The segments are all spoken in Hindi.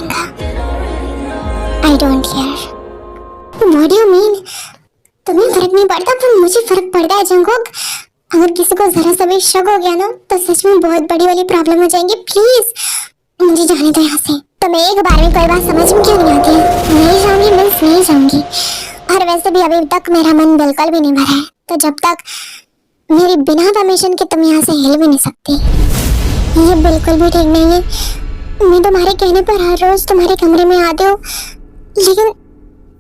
जाएगा। I don't care. What do you mean? तुम्हें फर्क नहीं पड़ता पर मुझे फर्क पड़ता है जंगकुक। अगर किसी को जरा सा भी शक हो गया ना तो सच में बहुत बड़ी वाली प्रॉब्लम हो जाएंगी। प्लीज मुझे जाने दो यहाँ से। तुम्हें एक बार में कोई बात समझ में क्यों नहीं आती है? नहीं जाऊंगी मीन्स नहीं जाऊंगी। और वैसे भी अभी तक मेरा मन बिल्कुल भी नहीं भरा है, तो जब तक मेरी बिना परमिशन के तुम यहाँ से हिल भी नहीं सकती। ये बिल्कुल भी ठीक नहीं है। मैं तुम्हारे कहने पर हर रोज तुम्हारे कमरे में आती हूँ, लेकिन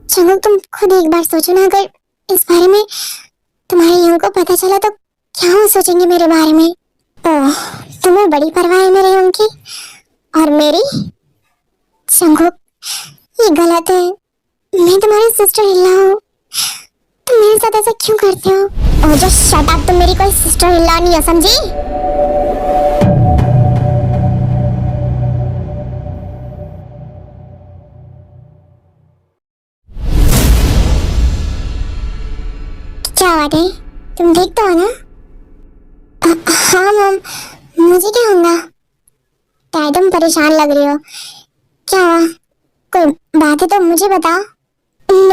चलो तुम खुद एक बार सोचो ना, अगर इस बारे में तुम्हारे यंग को पता चला तो क्या वो सोचेंगे मेरे बारे में? ओह, तुम्हें बड़ी परवाह है मेरे यंग की और मेरी? चंगुक, ये गलत है। मैं तुम्हारी सिस्टर हिल्ला हूँ, तुम मेरे साथ ऐसा क्यों करते हो? ओह जस्ट शट अप, तुम मेरी कोई सिस्टर हिल्ला नहीं है, समझी? क्या बात है, तुम ठीक तो हो ना? हाँ मम, मुझे क्या होगा? क्या तुम परेशान लग रही हो? क्या हुआ? कोई बात है तो मुझे बताओ।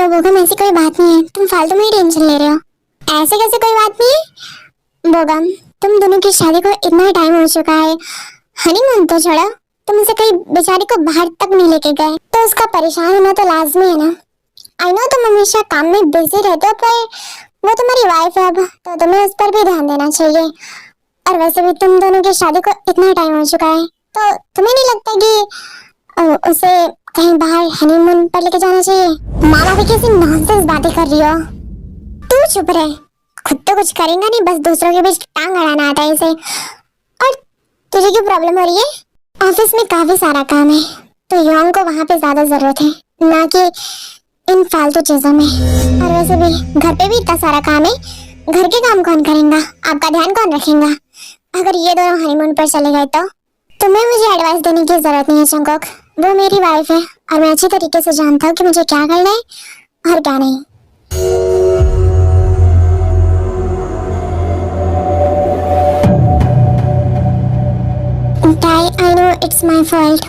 बोगम ऐसी कोई बात नहीं है, तुम फालतू में ही टेंशन ले रहे हो। ऐसे कैसे कोई बात नहीं है? बोगम, तुम दोनों की शादी को इतना टाइम हो चुका है, हनीमून तो छोड़ो, तुम उसे कहीं बेचारी को बाहर तक नहीं लेके गए, तो उसका परेशान होना तो लाजमी है ना। आई नो तुम हमेशा काम में बिजी रहते हो, पर वो तुम्हारी वाइफ है अब, तो तुम्हें उस पर भी ध्यान देना चाहिए। और वैसे भी तुम दोनों की शादी को इतना टाइम हो चुका है, तो तुम्हें नहीं लगता कि उसे कहीं बाहर हनीमून पर लेके जाना चाहिए? मामा भी कैसी नॉनसेंस बातें कर रही हो। तू चुप रहे, खुद तो कुछ करेगा नहीं, बस दूसरों के बीच टांग अड़ाना आता है इसे। और तुझे क्यों प्रॉब्लम हो रही है? ऑफिस में काफी सारा काम है, तो योंग को वहाँ पे ज्यादा जरूरत है, ना कि इन फालतू चीजों में। और वैसे भी घर पे भी इतना सारा काम है, घर के काम कौन करेगा? आपका ध्यान कौन रखेगा अगर ये दोनों हनीमून पर चले गए तो? तुम्हें मुझे एडवाइस देने की जरूरत नहीं है चंगोक, वो मेरी वाइफ है और मैं अच्छी तरीके से जानता हूँ कि मुझे क्या करना है और क्या नहीं। I know it's my fault.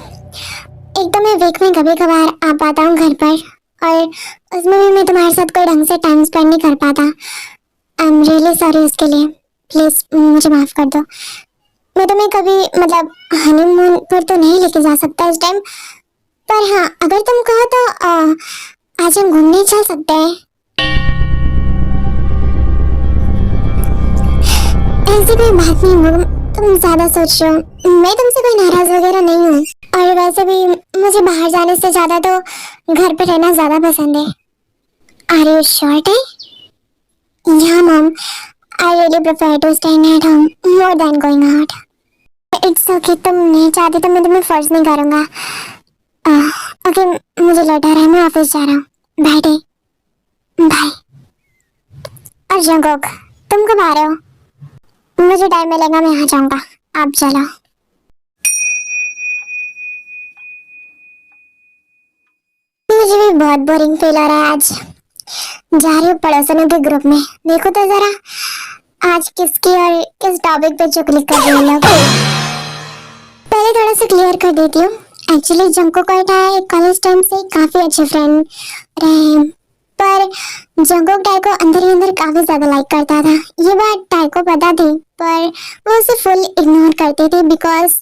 एक तो मैं वीक में कभी कभार आ पाता हूँ घर पर, और उसमें भी मैं तुम्हारे साथ कोई ढंग से टाइम स्पेंड नहीं कर पाता। आई एम रियली सॉरी उसके लिए, प्लीज मुझे माफ कर दो। मैं तुम्हें कभी मतलब हनीमून पर तो नहीं लेके जा सकता इस टाइम, पर हाँ अगर तुम कहो तो आज हम घूमने चल सकते हैं। ऐसी कोई बात नहीं मगर तुम ज्यादा सोच रहे हो, मैं तुमसे कोई नाराज वगैरह नहीं हूँ। और वैसे भी मुझे बाहर जाने से ज्यादा तो घर पे रहना ज्यादा पसंद है। Are you sure? Yeah mom, I really prefer to staying at home more than going out. It's okay, तुम नहीं चाहती तो मैं तुम्हें फोर्स नहीं करूँगा। ओके मुझे लेट आ रहा है, मैं ऑफिस जा रहा हूँ। Bye day, bye. और जंगोक, तुम कब आ रहे हो? मुझे टाइम मिलेगा मैं आ जाऊँगा, आप चलो। मुझे भी बहुत बोरिंग फील हो रहा है आज। जा रही हूँ पड़ोसियों के ग्रुप में, देखो तो जरा आज किसकी और किस टॉपिक पे चुगली कर रही है लोग। पहले थोड़ा सा क्लियर कर देती हूँ। एक्चुअली जंगकुक और टाई कॉलेज टाइम से काफी अच्छे फ्रेंड रहे हैं, पर जंगकुक टाई को अंदर ही अंदर काफी ज्यादा लाइक करता था। ये बात टाई को पता थी, पर वो उसे फुल इग्नोर करती थी, बिकॉज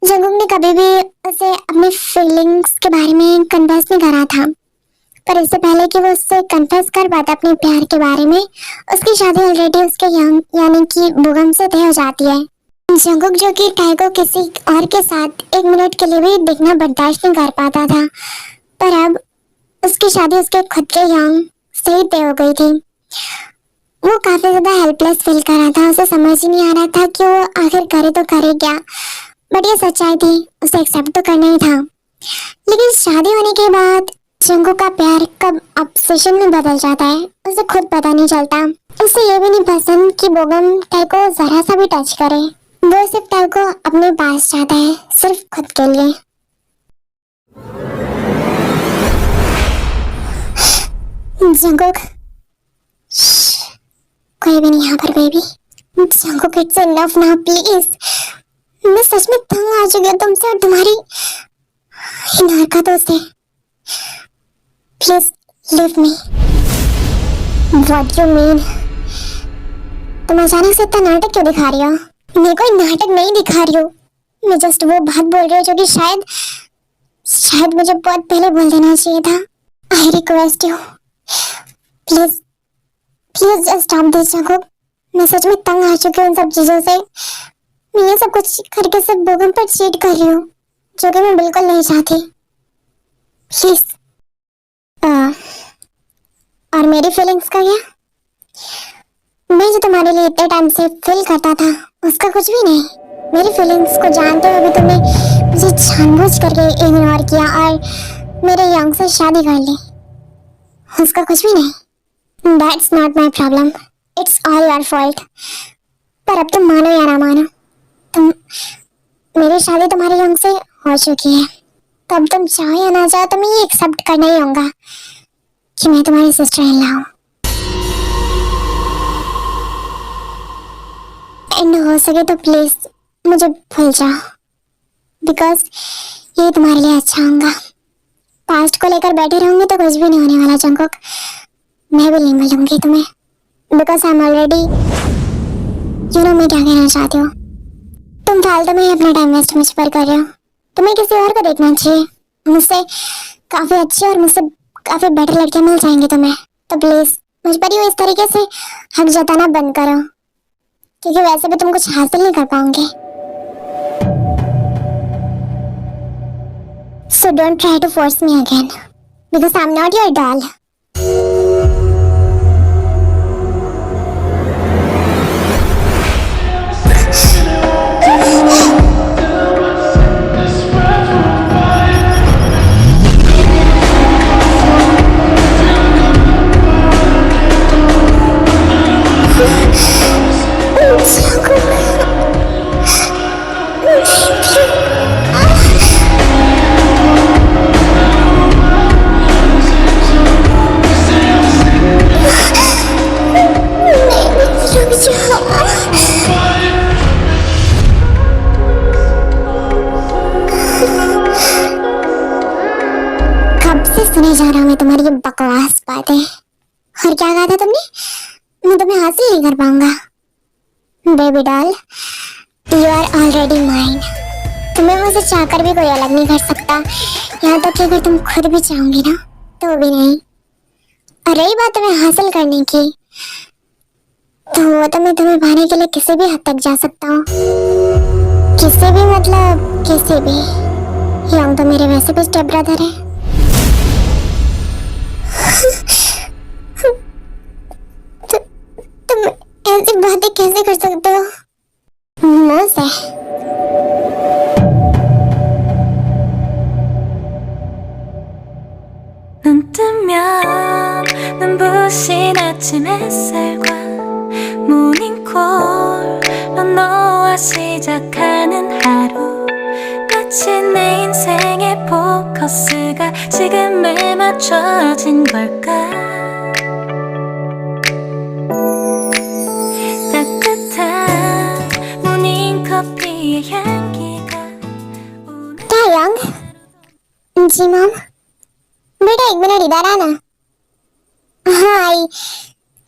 जंगकुक ने कभी भी उसे अपने फीलिंग्स के बारे में कन्फेस नहीं करा था। पर इससे पहले कि वो उससे कन्फेस कर पाता अपने प्यार के बारे में, उसकी शादी ऑलरेडी उसके यानी कि बोगम से तय हो जाती है। जंगकुक जो कि टाई को किसी और के साथ एक मिनट के लिए भी देखना बर्दाश्त नहीं कर पाता था, पर अब उसकी शादी उसके खुद के यांग से ही तय हो गई थी। वो काफी ज्यादा हेल्पलेस फील कर रहा था, उसे समझ ही नहीं आ रहा था कि वो आखिर करे तो करे क्या। बट ये सच्चाई थी, उसे एक्सेप्ट तो करना ही था। लेकिन शादी होने के बाद जंगकुक का प्यार कब ऑब्सेशन में बदल जाता है उसे खुद पता नहीं चलता। उसे ये भी नहीं पसंद कि बोगम टाई को जरा सा भी टच करे। वो सिर्फ टाई को अपने पास चाहता है, सिर्फ खुद के लिए। जंगकुक, कोई भी नहीं यहाँ पर baby. Jungkook it's enough now please. मैं सच में तंग आ चुकी हूँ तुमसे और तुम्हारी इनार का दोस्त है। Please leave me. What you mean? तुम अचानक से इतना नाटक क्यों दिखा रही हो? मैं कोई नाटक नहीं दिखा रही हूँ। मैं जस्ट वो बात बोल रही हूँ जो कि शायद शायद मुझे बहुत पहले बोल देना चाहिए था। I request you, please please just stop this Jungkook. मैं सच में तंग आ चुकी हूँ इन सब चीजों से। मैं ये सब कुछ करके सिर्फ बोगम पर चीट कर रही हूँ, जो कि मैं बिल्कुल नहीं चाहती। प्लीज। और मेरी फीलिंग्स का क्या? मैं जो तुम्हारे लिए इतने टाइम से फील करता था उसका कुछ भी नहीं। मेरी फीलिंग्स को जानते हुए भी तुमने मुझे जानबूझ करके इग्नोर किया और मेरे यंग से शादी कर ली, उसका कुछ भी नहीं। That's not my problem. It's all your fault. पर अब तुम मानो या ना मानो, तुम मेरी शादी तुम्हारे यंग से हो चुकी है। तो अब तुम चाहो या ना चाहो, तुम्हें ये एक्सेप्ट करना ही होगा कि मैं तुम्हारी सिस्टर इन लॉ हूँ। एंड हो सके तो प्लीज मुझे भूल जाओ, बिकॉज ये तुम्हारे लिए अच्छा होगा। पास्ट को लेकर बैठे रहोगे तो कुछ भी नहीं होने वाला जंगकुक। मैं भी नहीं मिलूंगी तुम्हें, because I am already you know मैं क्या कहना चाहती हूँ। तुम फालतू में ही अपना टाइम वेस्ट मुझ पर कर रहे हो। तुम्हें किसी और को देखना चाहिए। मुझसे काफी अच्छी और मुझसे काफी बेटर लड़कियां मिल जाएंगी तुम्हें। तो प्लीज मुझ पर ही इस तरीके से हक जताना बंद करो, क्योंकि वैसे भी तुम कुछ हासिल नहीं कर पाओगे। So don't try to force me again, because I'm not your doll. सुने जा रहा हूँ मैं तुम्हारी ये बकवास बातें। और क्या कहा था तुमने? मैं तुम्हें हासिल नहीं कर पाऊंगा। Baby doll, you are already mine. तुम्हें मुझसे चाहकर भी कोई अलग नहीं कर सकता। यहाँ तक कि अगर तुम खुद भी चाहोगी ना तो भी नहीं। और रही बात तुम्हें हासिल करने की, तो वो तो मैं तुम्हें पाने के लिए किसी भी हद तक जा सकता हूँ। किसी भी मतलब किसी भी। यंग तो मेरे वैसे भी स्टेप ब्रदर है। तुम ऐसी बातें कैसे कर सकते हो मुझसे? 눈 뜨면 눈부신 아침 햇살과 모닝콜로 너와 시작하는 하루, 마치 내 인생의 포커스가 지금에 맞춰진 걸까. 따뜻한 모닝커피의 향기가 क्या यंग? जी मैम। बेटा एक मिनट इधर आना। हाँ आई।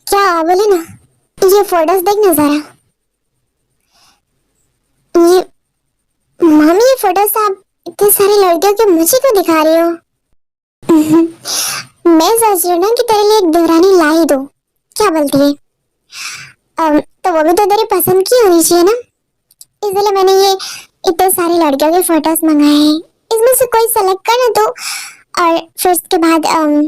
क्या बोले ना? ये फोटोज देखना जरा। ये मामी, ये फोटोज आप इतने सारी लड़कियों के मुझे क्यों दिखा रही हो? मैं सोच रही हूँ ना कि तेरे लिए एक देवरानी ला ही दो। क्या बोलती है? तो वो भी तो तेरी पसंद की होनी चाहिए ना, इसलिए मैंने ये इतने सारी लड़कियों के फोटोज मंगाए हैं। इसमें से कोई सेलेक्ट करना तो, और फिर उसके बाद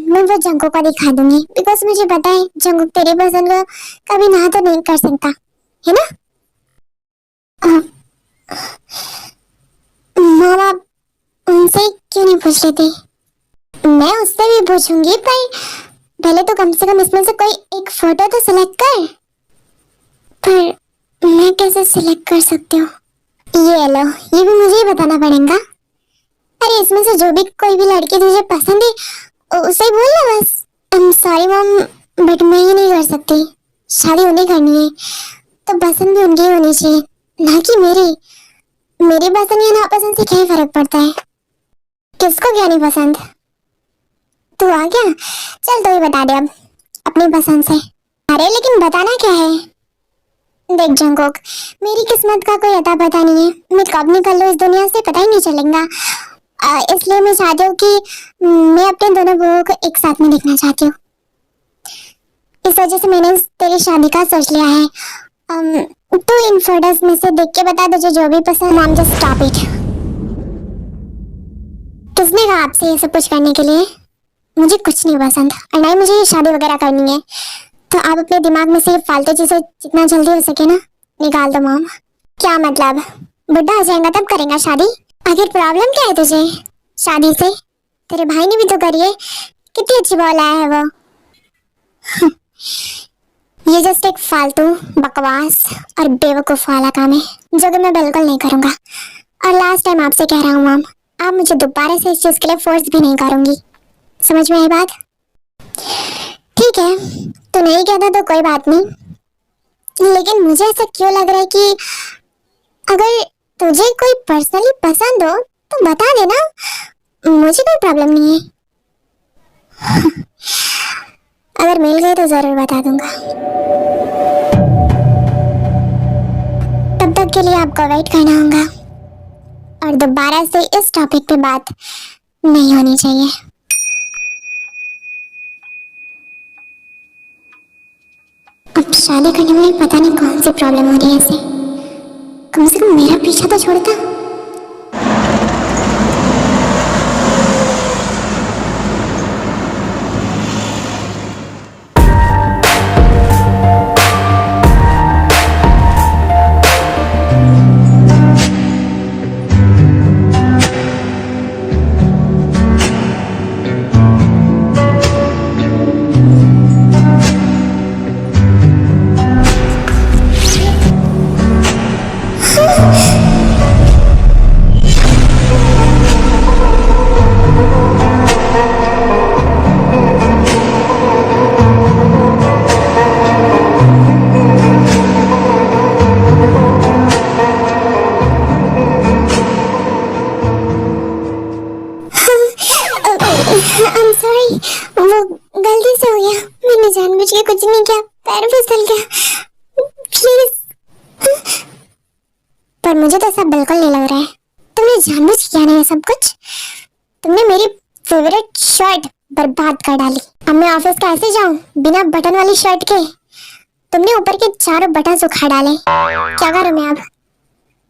मैं वो जंगकुक को दिखा दूंगी, बिकॉज मुझे पता है जंगकुक तेरी पसंद को कभी ना तो नहीं कर सकता है ना। माँ बाप उनसे क्यों नहीं पूछ रही थी? मैं उससे भी पूछूंगी, पर पहले तो कम से कम इसमें से कोई एक फोटो तो सिलेक्ट कर। पर मैं कैसे सिलेक्ट कर सकती हूँ? ये लो, ये भी मुझे ही बताना पड़ेगा। अरे इसमें से जो भी कोई भी लड़की तुझे पसंद है उसे बोल ना बस। I am sorry mom, but मैं ये नहीं कर सकती। शादी उन्हें करनी है तो पसंद भी उनकी होनी चाहिए, ना कि मेरी। मेरी पसंद या नापसंद से क्या फर्क पड़ता है? किसको क्या नहीं पसंद? तू आ गया, चल तो ही बता दे अब अपनी पसंद से। अरे लेकिन बताना क्या है? देख जंगकोक, मेरी किस्मत का कोई अता पता नहीं है, मैं कब निकल लूँ इस दुनिया से पता ही नहीं चलेगा। इसलिए मैं चाहती हूँ कि मैं अपने दोनों बुओं को एक साथ में देखना चाहती हूँ। इस वजह से मैंने तेरी शादी का सोच लिया है। तू इन फोटोज में से देख के बता तुझे जो भी पसंद। Mom just stop it. किसने कहा आपसे ये सब कुछ करने के लिए? मुझे कुछ नहीं पसंद और ना ही मुझे ये शादी वगैरह करनी है। तो आप अपने दिमाग में से फालतू चीजें जितना जल्दी हो सके ना निकाल दो मॉम। क्या मतलब? बुढ़ा हो जाएगा तब करेगा शादी? आखिर प्रॉब्लम क्या है तुझे शादी से? तेरे भाई ने भी तो करी है, कितनी अच्छी बॉल आया है वो। ये जस्ट एक फालतू बकवास और बेवकूफ वाला काम है जो कि मैं बिल्कुल नहीं करूंगा। और लास्ट टाइम आपसे कह रहा हूँ मॉम, आप मुझे दोबारा से इस चीज के लिए फोर्स भी नहीं करूंगी। समझ में आई बात? ठीक है, तो नहीं कहता तो कोई बात नहीं, लेकिन मुझे ऐसा क्यों लग रहा है कि अगर तुझे कोई पर्सनली पसंद हो तो बता देना, मुझे कोई प्रॉब्लम नहीं है। अगर मिल गए तो जरूर बता दूंगा। तब तक के लिए आपको वेट करना होगा और दोबारा से इस टॉपिक पे बात नहीं होनी चाहिए। अब शादी करने में पता नहीं कौन सी प्रॉब्लम हो रही है इसे। कम से कम मेरा पीछा तो छोड़ता। I'm sorry, वो गलती से हो गया। मैंने जानबूझ के कुछ नहीं किया, पैर फिसल गया। प्लीज। पर मुझे तो ऐसा बिल्कुल नहीं लग रहा है। तुमने जानबूझ के किया नहीं सब कुछ। तुमने मेरी फेवरेट शर्ट बर्बाद कर डाली। अब मैं ऑफिस कैसे जाऊं बिना बटन वाली शर्ट के? तुमने ऊपर के चारों बटन उखाड़ डाले। क्या करूं मैं अब?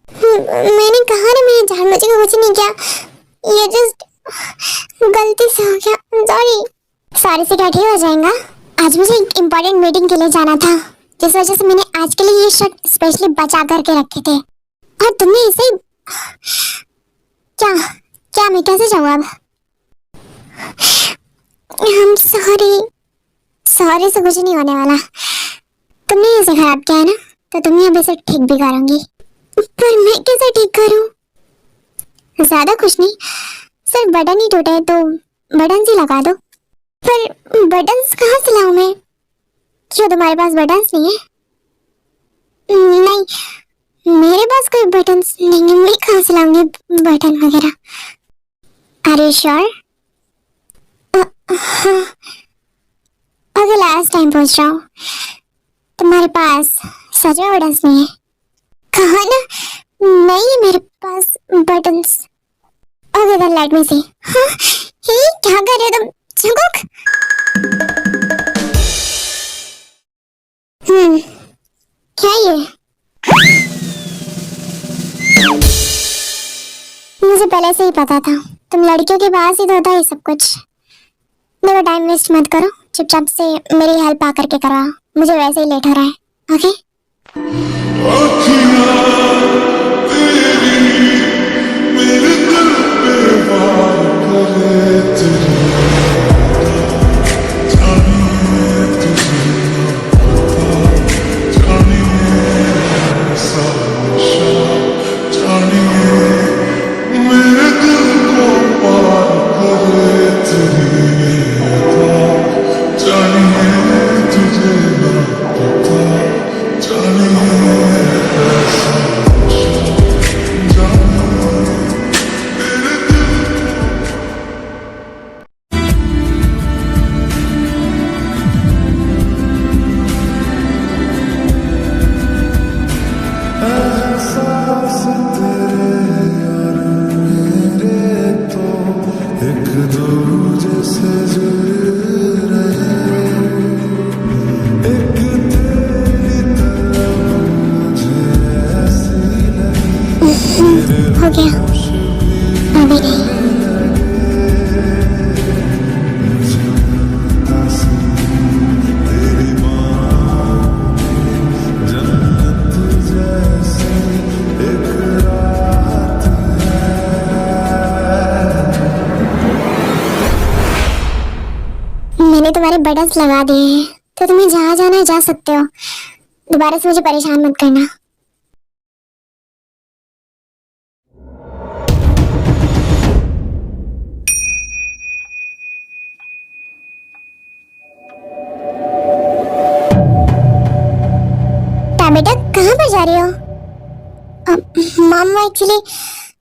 मैंने कहा ना, मैंने जानबूझ के कुछ नहीं किया, ये जस्ट गलती से हो गया। सॉरी से क्या ठीक हो जाएगा? आज मुझे एक इम्पोर्टेंट मीटिंग के लिए जाना था, जिस वजह से मैंने आज के लिए ये शर्ट स्पेशली बचा करके रखे थे। और तुमने इसे क्या क्या मैं कैसे जाऊँ अब? I'm सॉरी से कुछ नहीं होने वाला। तुमने इसे खराब किया है ना, तो तुम अब इसे ठीक भी करूंगी। पर मैं कैसे ठीक करूं? ज्यादा कुछ नहीं, सिर्फ बटन ही टूटे हैं तो बटन ही लगा दो। पर बटन्स कहाँ से लाऊं मैं? क्यों तुम्हारे पास बटन्स नहीं है? नहीं, मेरे पास कोई बटन्स नहीं है। मैं कहाँ से लाऊंगी बटन वगैरह? Are you sure? हाँ, अगर लास्ट टाइम पूछ रहा हूँ, तुम्हारे पास सच में बटन्स नहीं है? कहा ना नहीं है मेरे पास buttons. Okay then let me see. हाँ, ये क्या कर रहे हो तुम जंगकोक? क्या ये? मुझे पहले से ही पता था तुम लड़कियों के पास ही तो होता है सब कुछ। देखो टाइम वेस्ट मत करो, चुपचाप से मेरी हेल्प आकर के करा, मुझे वैसे ही लेट हो रहा है। ओके? हो गया, अभी नहीं। मैंने तुम्हारे बटन्स लगा दिए हैं, तो तुम्हें जहाँ जाना है जा सकते हो। दोबारा से मुझे परेशान मत करना। बेटा कहाँ पर जा रही हो? मामा एक्चुअली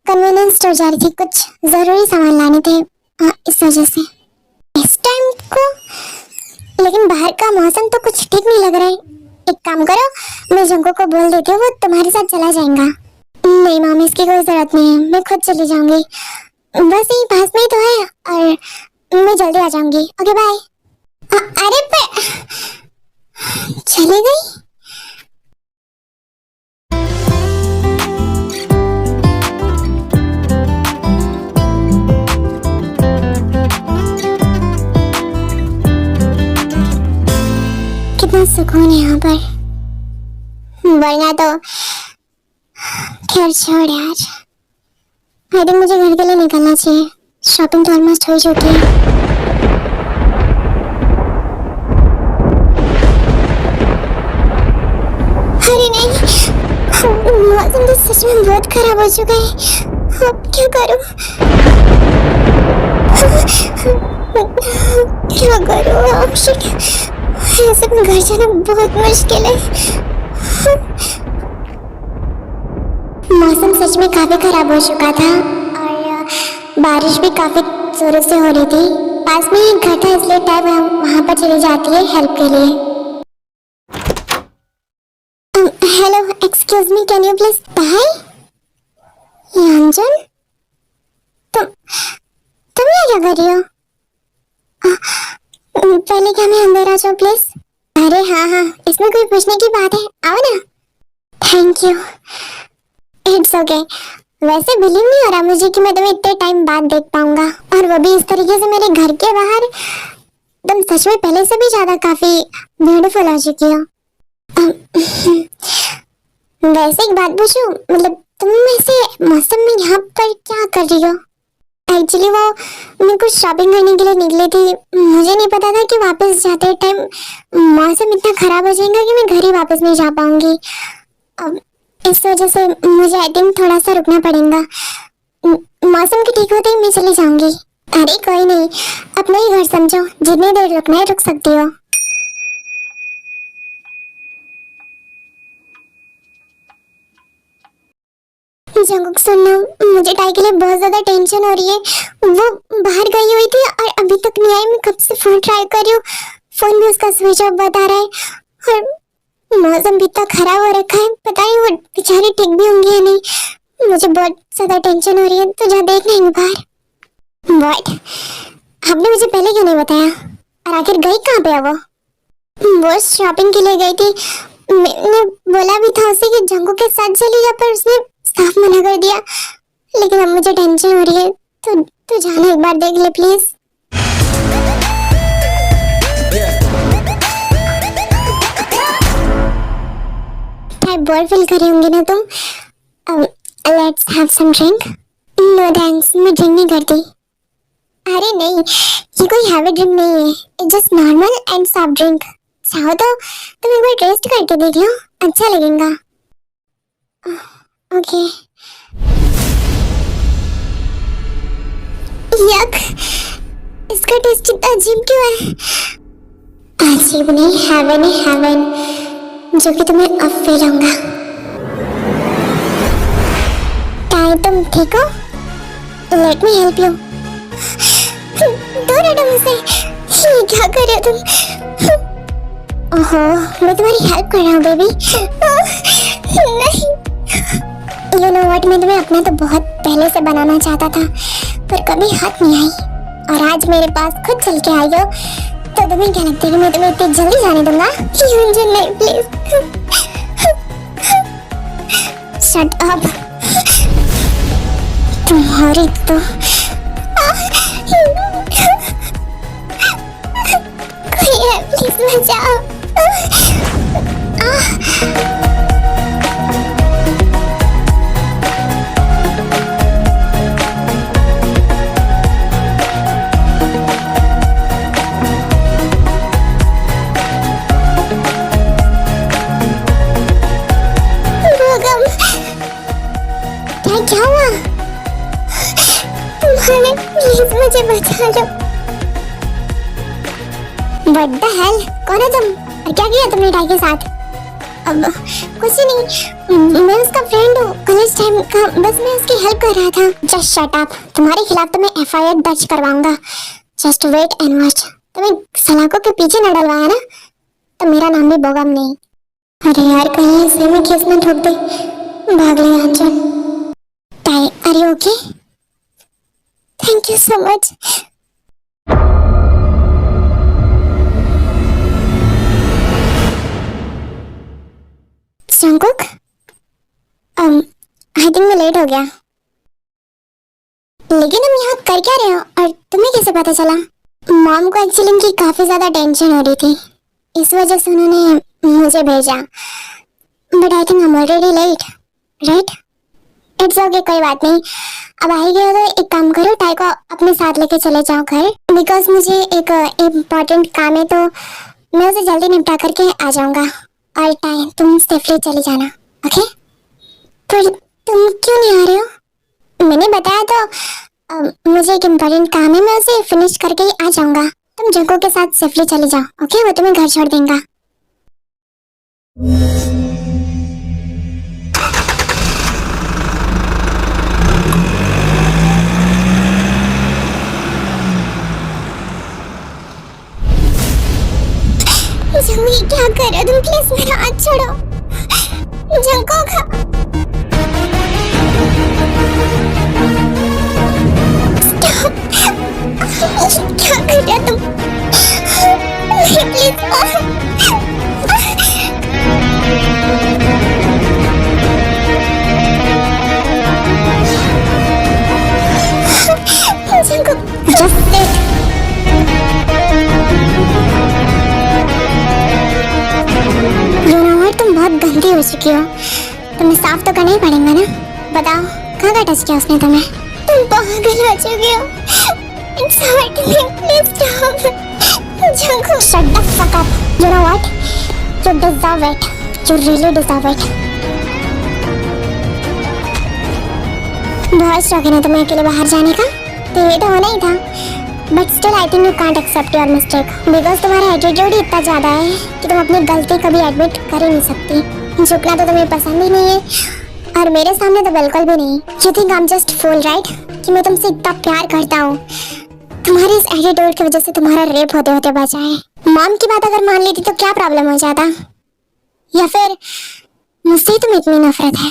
कन्वीनियंस स्टोर जा रही थी, कुछ जरूरी सामान लाने थे, इस वजह से। इस टाइम को? लेकिन बाहर का मौसम तो कुछ ठीक नहीं लग रहा है। एक काम करो, मैं जंको को बोल देती हूँ, वो तुम्हारे साथ चला जाएगा। नहीं मामी, इसकी कोई जरूरत नहीं है, मैं खुद चली जाऊंगी। बस यही पास में ही तो है और मैं जल्दी आ जाऊंगी। Okay bye. अरे पर चली गई? कितना सुकून है यहाँ पर, वरना तो खैर छोड़ यार। आई थिंक मुझे घर के लिए निकलना चाहिए, शॉपिंग तो ऑलमोस्ट हो चुकी है। अरे नहीं, मौसम तो सच में बहुत खराब हो चुका है, अब क्या करूं? क्या करूं? ऐसे में घर जाना बहुत मुश्किल है। मौसम सच में काफी खराब हो चुका था और बारिश भी काफी जोरों से हो रही थी। पास में ही घर था, इसलिए टैब वहां पर चली जाती है हेल्प के लिए। Hello, excuse me, can you please buy? Anjan, तुम यहाँ क्या कर रही हो? पहले क्या मैं अंदर आ जाऊं प्लीज? अरे हाँ, इसमें कोई पूछने की बात है, आओ ना। Thank you. It's okay. वैसे बिलीव नहीं हो रहा मुझे कि मैं तुम्हें इतने टाइम बाद देख पाऊंगा, और वो भी इस तरीके से मेरे घर के बाहर। तुम सच में पहले से भी ज्यादा काफी ब्यूटीफुल हो चुकी हो। वैसे एक बात पूछूं, मतलब तुम ऐसे मौसम में यहाँ पर क्या कर रही हो? एक्चुअली वो मैं कुछ शॉपिंग करने के लिए निकली थी, मुझे नहीं पता था कि वापस जाते टाइम मौसम इतना खराब हो जाएगा कि मैं घर ही वापस नहीं जा पाऊंगी। अब इस वजह से मुझे आई थिंक थोड़ा सा रुकना पड़ेगा। मौसम के ठीक होते ही मैं चली जाऊंगी। अरे कोई नहीं, अपना ही घर समझो, जितनी देर रुकना है रुक सकती हो। जंगुक सुनना, मुझे टाई के लिए बहुत ज्यादा टेंशन हो रही है। वो बाहर गई हुई थी और अभी तक नहीं आई। मैं कब से फोन ट्राई कर रही हूँ, फोन भी उसका स्विच ऑफ बता रहा है, और मौसम भी इतना खराब हो रखा है, पता नहीं वो बेचारी ठीक भी होंगी या नहीं। मुझे बहुत ज्यादा टेंशन हो रही है, तो जा देखना है बाहर। व्हाट? आपने मुझे पहले क्यों नहीं बताया? और आखिर गई कहाँ पे है वो शॉपिंग के लिए गई थी। मैंने बोला भी था उसे कि जंगू के साथ चली जा, पर उसने साफ मना कर दिया। लेकिन अब मुझे टेंशन हो रही है, तो जाना एक बार देख ले प्लीज। बोर फील कर रही होंगी ना तुम? Let's have some drink. No thanks, मैं ड्रिंक नहीं करती। अरे नहीं, ये कोई हैवी ड्रिंक नहीं है, it's just normal and soft drink. चाहो तो तुम एक बार टेस्ट करके देख लो, अच्छा लगेगा। ओके। यक, इसका टेस्ट इतना अजीब क्यों है? अजीब नहीं, हेवन है हेवन, जो कि तुम्हें अब फील होगा। क्या तुम ठीक हो? Let me help you. दूर हटो मुझसे, ये क्या कर रहे हो तुम? ओहो, मैं तुम्हारी हेल्प कर रहा हूँ बेबी। नहीं, यू नो व्हाट, मैं तुम्हें अपना तो बहुत पहले से बनाना चाहता था, पर कभी हाथ नहीं आई। और आज मेरे पास खुद चल के आई हो, तो तुम्हें क्या लगता है कि मैं तुम्हें इतनी जल्दी जाने दूंगा? युंजन नहीं, प्लीज शट अप। तुम्हारी तो कोई है, प्लीज बचाओ। क्या हुआ तुम्हारे? प्लीज मुझे बचा लो। What the hell? कौन है तुम और क्या किया तुमने टाई के साथ? अब कुछ नहीं, मैं उसका फ्रेंड हूँ कॉलेज टाइम का, बस मैं उसकी हेल्प कर रहा था। Just shut up. तुम्हारे खिलाफ तो मैं FIR दर्ज करवाऊंगा। Just wait and watch. तुम्हें सलाखों के पीछे न डलवाया ना तो मेरा नाम भी बोगम नहीं। अरे यार कहीं इसे में केस न ठोक दे। भाग ले यहाँ से। Tae, are you okay? Thank you so much. Jungkook, I think मैं लेट हो गया। लेकिन हम यहाँ कर क्या रहे हो और तुम्हें कैसे पता चला? मॉम को एक्चुअली इनकी काफी ज्यादा टेंशन हो रही थी, इस वजह से उन्होंने मुझे भेजा। But I think I am already late, right? It's okay, कोई बात नहीं। अब आई गए हो तो एक काम करो, टाई को अपने साथ लेके चले जाओ घर, बिकॉज मुझे एक इम्पोर्टेंट काम है, तो मैं उसे जल्दी निपटा करके आ जाऊंगा। और टाई तुम सेफली चले जाना, ओके? पर तुम क्यों नहीं आ रहे हो? मैंने बताया तो मुझे एक इम्पोर्टेंट काम है, मैं उसे फिनिश करके ही आ जाऊंगा। तुम जंको के साथ सेफली चले जाओ, ओके? वो तुम्हें घर छोड़ देगा। जंगी क्या कर रहे हो तुम? प्लीज मेरा हाथ छोड़ो। जंको का स्टॉप। क्या कर रहे हो तुम? Please Jungkook, just wait. तुम बहुत गंदी हो चुकी हो, तुम्हें साफ तो करना ही पड़ेगा ना। बताओ कहाँ का टच किया उसने तुम्हें? तुम पागल हो चुकी हो। It's hurting, please stop. Jungkook, shut the fuck up. You know what? You deserve it. You really deserve it. बहुत शौक है ना तुम्हें अकेले बाहर जाने का, तो ये तो होना ही था। But still I think you can't accept your mistake, because तुम्हारा एटीट्यूड ही इतना ज्यादा है कि तुम अपनी गलती कभी एडमिट कर ही नहीं सकती। झुकना तो तुम्हें पसंद ही नहीं है, और मेरे सामने तो बिल्कुल भी नहीं। You think I am just fool, right? कि मैं तुमसे इतना प्यार करता हूँ। तुम्हारे इस एटीट्यूड की वजह से तुम्हारा रेप होते होते बचा है। मॉम की बात अगर मान लेती तो क्या प्रॉब्लम हो जाता? या फिर मुझसे ही तुम्हें इतनी नफरत है?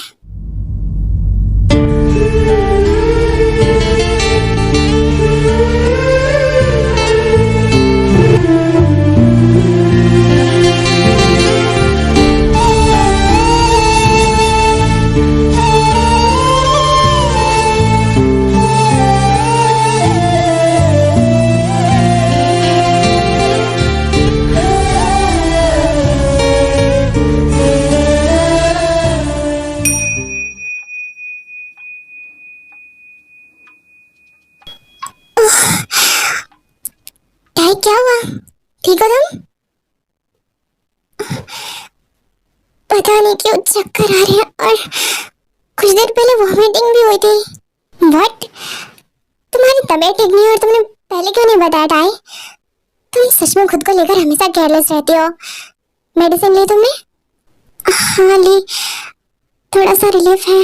क्या हुआ? ठीक हो तुम? पता नहीं क्यों चक्कर आ रहे हैं, और कुछ देर पहले वॉमिटिंग भी हुई थी। व्हाट? तुम्हारी तबीयत ठीक नहीं है और तुमने पहले क्यों नहीं बताया टाई? तुम सच में खुद को लेकर हमेशा केयरलेस रहती हो। मेडिसिन ली तुमने? हाँ ली, थोड़ा सा रिलीफ है।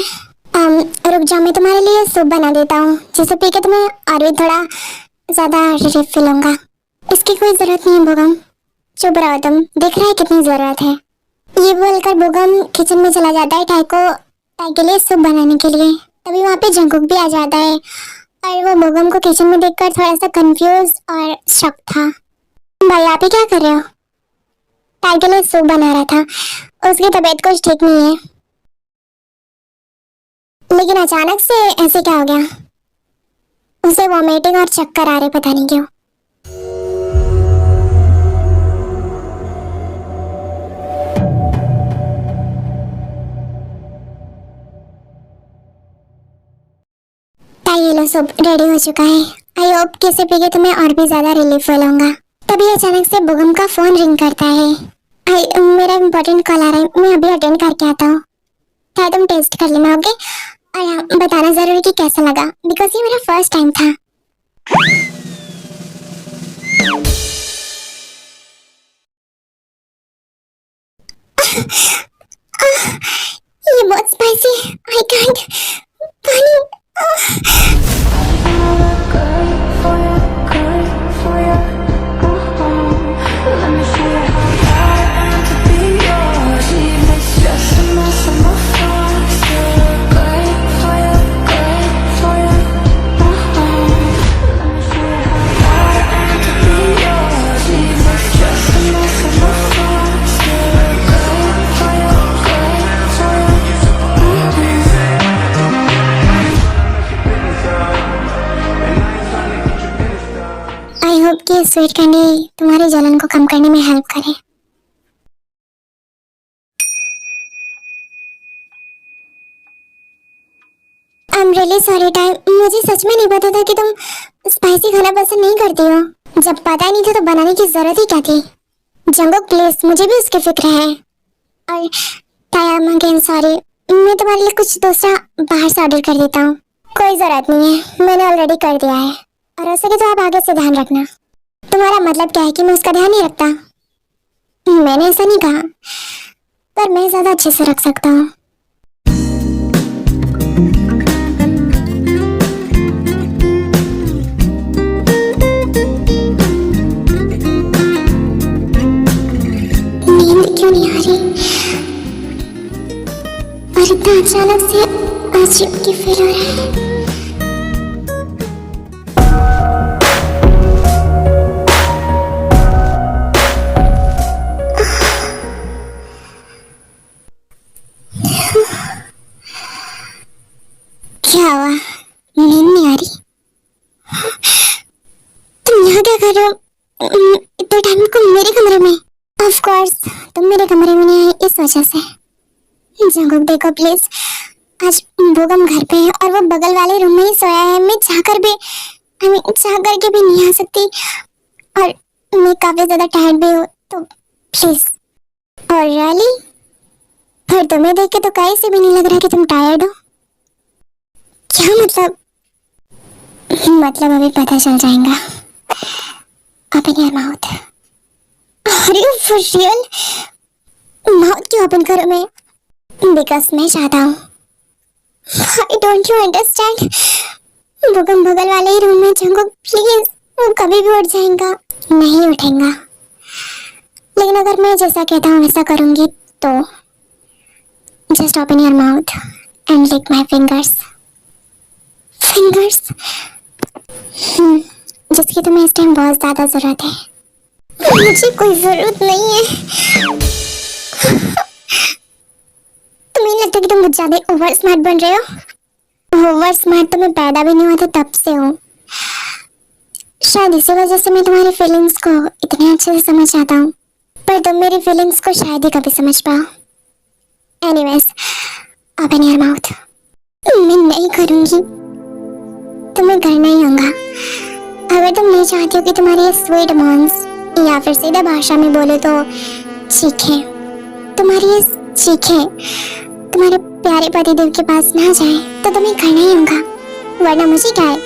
रुक जाओ, मैं तुम्हारे लिए सूप बना देता हूँ, जिसे पी के तुम्हें और भी थोड़ा ज्यादा रिलीफ फील होगा। इसकी कोई जरूरत नहीं है बोगम, चुप रहो तुम, दिख रहा है कितनी जरूरत है। ये बोलकर बोगम किचन में चला जाता है टाई के लिए सूप बनाने के लिए। तभी वहाँ पे जंगकुक भी आ जाता है और वो बोगम को किचन में देखकर थोड़ा सा कंफ्यूज और शॉक था। भाई आप ही क्या कर रहे हो? टाई के लिए सूप बना रहा था, उसकी तबीयत कुछ ठीक नहीं है। लेकिन अचानक से ऐसे क्या हो गया? उसे वॉमिटिंग और चक्कर आ रहे, पता नहीं क्यों। ये लो, सूप रेडी हो चुका है। आई होप कि इसे पी के तुम्हें और भी ज्यादा रिलीफ फील होगा। तभी अचानक से बोगम का फोन रिंग करता है। मेरा इम्पोर्टेंट कॉल आ रहा है, मैं अभी अटेंड करके आता हूँ। क्या तुम टेस्ट कर लेना, ओके? और हाँ, बताना जरूर कि कैसा लगा, बिकॉज ये मेरा फर्स्ट टाइम था। ये बहुत स्पाइसी, आई कांट। पानी। आई होप कि स्वीट कैंडी तुम्हारी जलन को कम करने में हेल्प करे। I am really sorry time, मुझे सच में नहीं पता था कि तुम स्पाइसी खाना पसंद नहीं करती हो। जब पता नहीं था तो बनाने की जरूरत ही क्या थी? जंगुक प्लीज, मुझे भी उसकी फिक्र है। और टाइम अगेन सॉरी, मैं तुम्हारे लिए कुछ दूसरा बाहर से ऑर्डर कर देता हूँ। कोई जरूरत नहीं है, मैंने ऑलरेडी कर दिया है। और ऐसे कि तो आप आगे से ध्यान रखना। तुम्हारा मतलब क्या है कि मैं उसका ध्यान नहीं रखता? मैंने ऐसा नहीं कहा, पर मैं ज्यादा अच्छे से रख सकता हूँ। नींद क्यों नहीं आ रही? और इतना अचानक से अजीब की फील हो रहा है। क्या हुआ? नींद नहीं आ रही? तुम यहाँ क्या कर रहे हो इतने टाइम को मेरे कमरे में? ऑफ कोर्स तुम मेरे कमरे में नहीं आई इस वजह से। जंगुक देखो प्लीज, आज बोगम घर पे है और वो बगल वाले रूम में ही सोया है। मैं चाहकर के भी नहीं आ सकती, और मैं काफी ज्यादा टायर्ड भी हूँ, तो प्लीज। और रियली, फिर तुम्हें देख के तो कहीं से भी नहीं लग रहा कि तुम टायर्ड हो। क्या मतलब? अभी पता चल जाएगा। Open your mouth. Are you for real? Mouth क्यों ओपन करूं मैं? बिकॉज मैं चाहता हूँ। I don't you understand? Bogum बगल वाले ही रूम में। जंगुक प्लीज, वो कभी भी उठ जाएगा। नहीं उठेगा, लेकिन अगर मैं जैसा कहता हूँ वैसा करूंगी तो just open your mouth and lick my fingers. जिसकी तुम्हें इस टाइम बहुत ज्यादा जरूरत है। मुझे कोई जरूरत नहीं है। तुम्हें लगता है कि तुम मुझ ज्यादा ओवर स्मार्ट बन रहे हो? ओवर स्मार्ट तो मैं पैदा भी नहीं हुआ था तब से हूँ। शायद इसी वजह से मैं तुम्हारी फीलिंग्स को इतने अच्छे से समझ आता हूँ, पर तुम मेरी फीलिंग्स को शायद ही कभी समझ पाओ। Anyways, open your mouth. मैं नहीं करूंगी, तुम्हें करना ही होगा। अगर तुम नहीं चाहती हो कि तुम्हारी स्वीट मॉन्स, या फिर सीधा भाषा में बोले तो चीखें, तुम्हारी ये चीखें तुम्हारे प्यारे पतिदेव के पास ना जाए, तो तुम्हें करना ही होगा। वरना मुझे क्या है,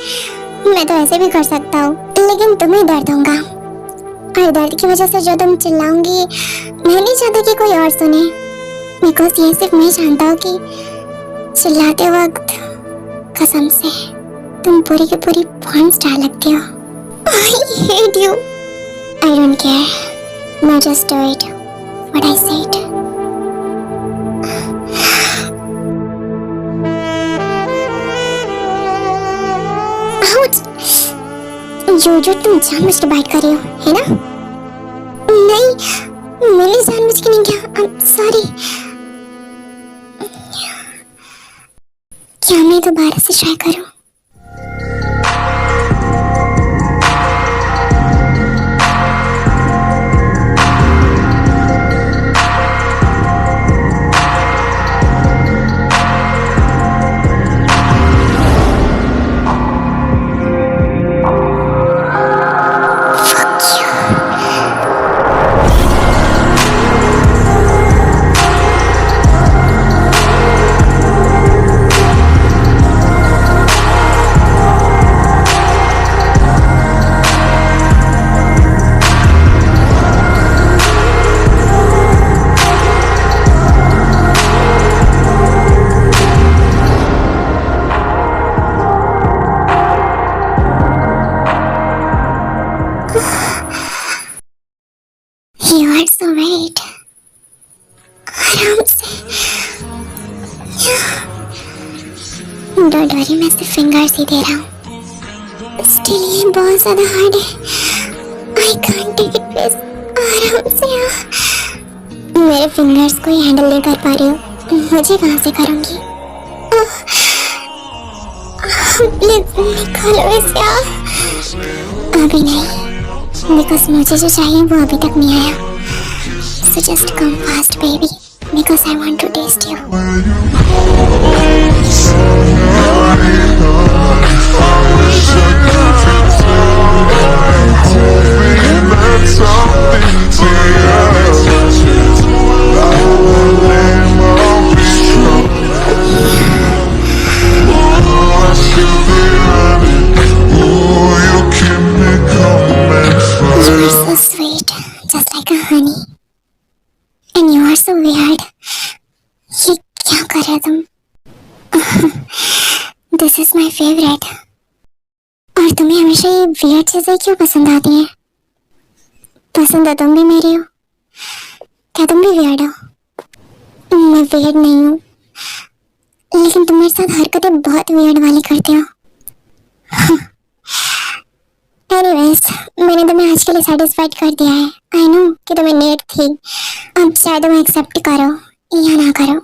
मैं तो ऐसे भी कर सकता हूँ, लेकिन तुम्हें दर्द होगा। और दर्द की वजह से जो तुम चिल्लाऊंगी, मैं नहीं चाहती कि कोई और सुने, बिकॉज ये सिर्फ मैं जानता हूँ कि चिल्लाते वक्त कसम से तुम पूरी की पूरी पॉर्न स्टार लगती हो। I hate you. I don't care. Now just do it. What I said. जो तुम जानबूझ के बाइट कर रही हो, है ना? नहीं, मैंने जानबूझ के नहीं किया। सॉरी। क्या मैं दोबारा से ट्राई करूं? You are so right. आराम से। Don't worry, मैं सिर्फ फिंगर्स ही दे रहा हूँ। Still ये बहुत ज़्यादा हार्ड है। I can't take it, please. आराम से यार। मेरे फिंगर्स को ही हैंडल नहीं कर पा रही हूँ। मुझे कहाँ से करूँगी? प्लीज निकालो इसे यार। अभी नहीं, बिकॉज मुझे जो चाहिए वो अभी तक नहीं आया। So just come fast, baby, because I want to taste you. You are so sweet, just like a honey. And you are so weird. ये क्या कर रहे हो तुम? This is my favorite. और तुम्हें हमेशा ये weird चीजें क्यों पसंद आती हैं? पसंद तो तुम भी मेरी हो। क्या तुम भी weird हो? मैं weird नहीं हूँ, लेकिन तुम मेरे साथ हरकतें बहुत weird वाली करते हो। Anyways, मैंने तुम्हें आज के लिए satisfied कर दिया है। I know कि तुम्हें need थी। अब चाहे तुम एक्सेप्ट करो या ना करो,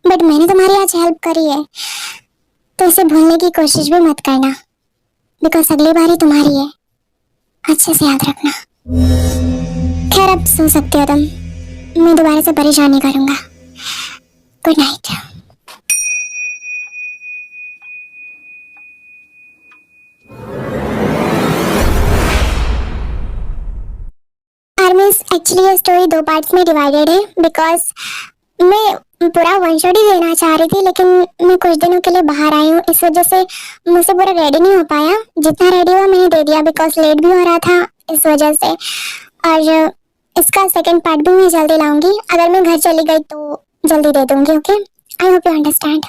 बट मैंने तुम्हारी आज हेल्प करी है, तो इसे भूलने की कोशिश भी मत करना, बिकॉज अगली बारी तुम्हारी है। अच्छे से याद रखना। खैर अब सो सकते हो तुम, मैं दोबारा से परेशान नहीं करूंगा। Good night. एक्चुअली ये स्टोरी 2 पार्ट्स में डिवाइडेड है, बिकॉज मैं पूरा वन शॉट ही देना चाह रही थी, लेकिन मैं कुछ दिनों के लिए बाहर आई हूँ, इस वजह से मुझसे पूरा रेडी नहीं हो पाया। जितना रेडी हुआ मैंने दे दिया, बिकॉज लेट भी हो रहा था इस वजह से। और इसका सेकंड पार्ट भी मैं जल्दी लाऊंगी। अगर मैं घर चली गई तो जल्दी दे दूंगी। Okay, I hope you understand.